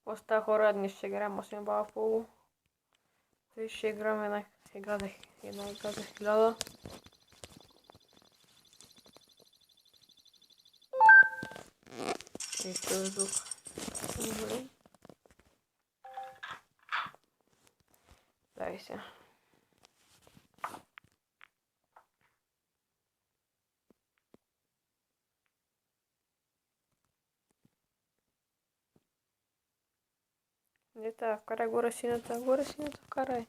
Оста хора, днес ще играем 8 бала в полу. Той ще играме една игра за 1000. И ще звук. Дай се. Где-то вкарай горе синята вкарай.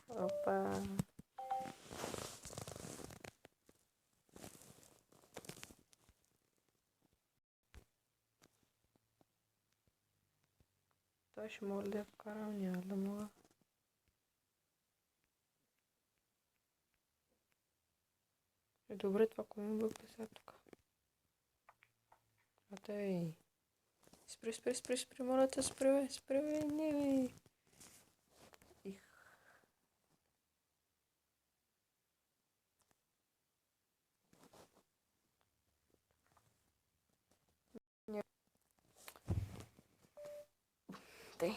Опа. Той ще мога да вкарам, няма да мога. Добре, това кой ми бъгне сега тук. А тъй. Спри, моля те, спри, не бе. Их. Не. Тъй.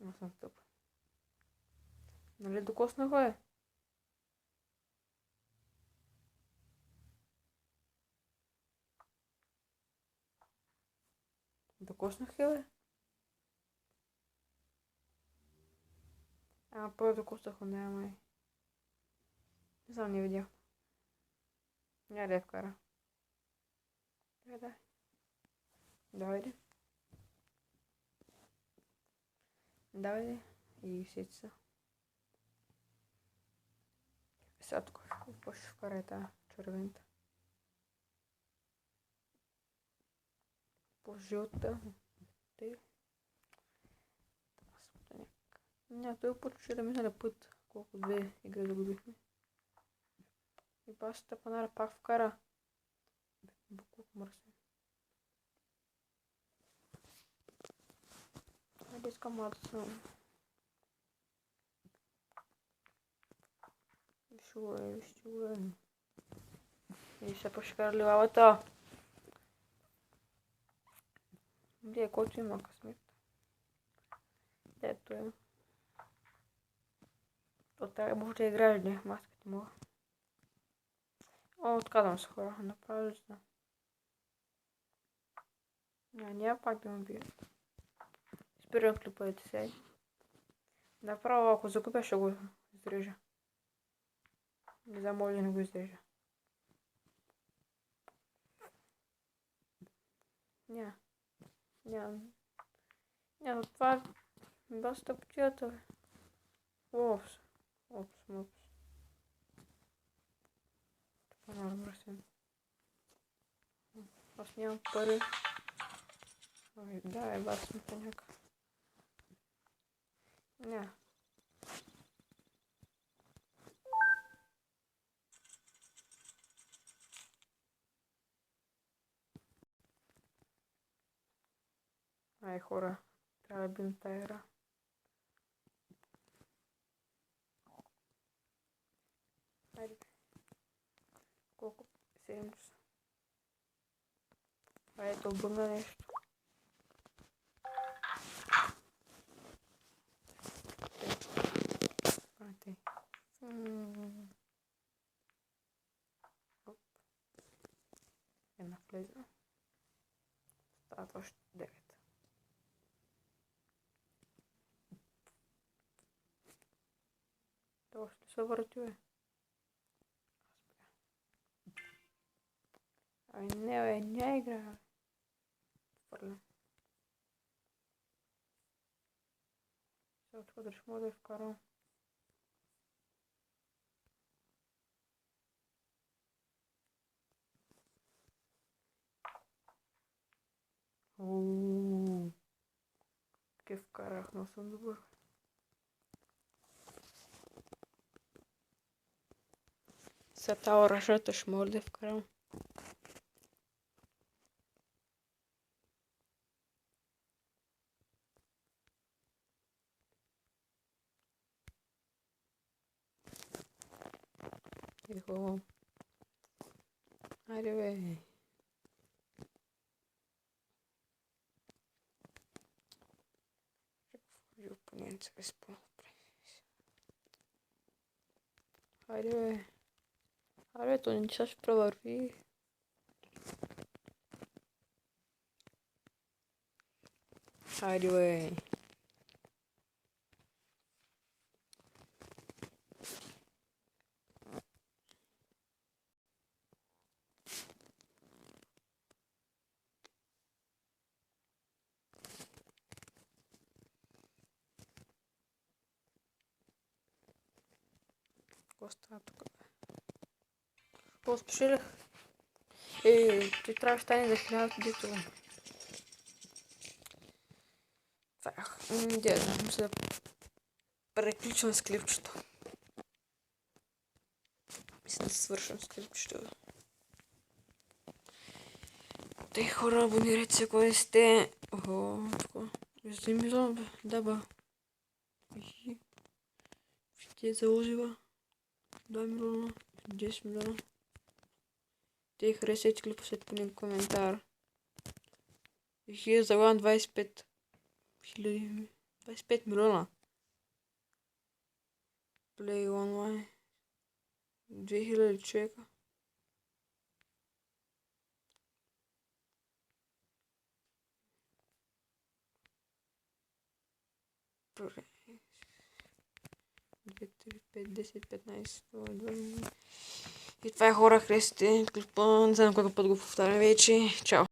Аз съм тъп. Нали докоснах, бе? Докоснах я, бе? Първо докоснах, не, май. Не знам, не видях. Няма да я вкара. Дай. Давай. Давай. И сети. Сега тук какво ще вкара тази червената? По-жълта. Тъй. Няма, той почти да минали път. Колко две игри загубихме. И басата панара пак вкара. Колко мърсен. Хайде искам младо съм. Виж го е. И се пошкарали лавата. Где, който има късмет. Ето е. От тази може да играеш, не? Маската мога. О, отказвам се, хора. Направо ли знам. Няма пак да ме бият. Спирам клипайте сега. Направо, ако загубя, ще го изрежа. Не знам, може да не го изрежа. Няма. Това доста потията, бе. Опс. Това не разбрасен. Аз нямам пари. Да, бас ми поняка. Ня. Ай, хора. Трябва да бим тая игра. Хайде. Колко? 7 часа. Хайде да обърна нещо. Тъй. Една влезна. Стават още 9. Това ще се върти, бе. Ай, не, бе, не игра. Фърлям. Сега отходиш, мога да я вкарам. Ке вкарах, но съм добър. Сега тази ръжата ще мога да я вкарам. Ехо. Хайде, бе. Опонент без по-добре. Хайде, бе. Хайде, то не ще провърви. Хайде, бе. Какво става тук, бе? Какво спешилих? Той трябва да стане за 1000 дето. Де, знам се да преключвам с клипчето. Мисля да свършим с клипчето. Те хора, абонирайте се, ако не сте. Ого, така. 1 милион, бе. Да, ба. Ще заложи, ба. 2 милиона, 10 милиона. Те харесайте клипа след по един коментар. Залагам 25 хиляди. 25 милиона. Play онлайн. 2000 човека. Добре. 2, 3, 5, 10, 15, 20. И това е хора, харесайте клипа. Не знам колко път го повтарям вече. Чао.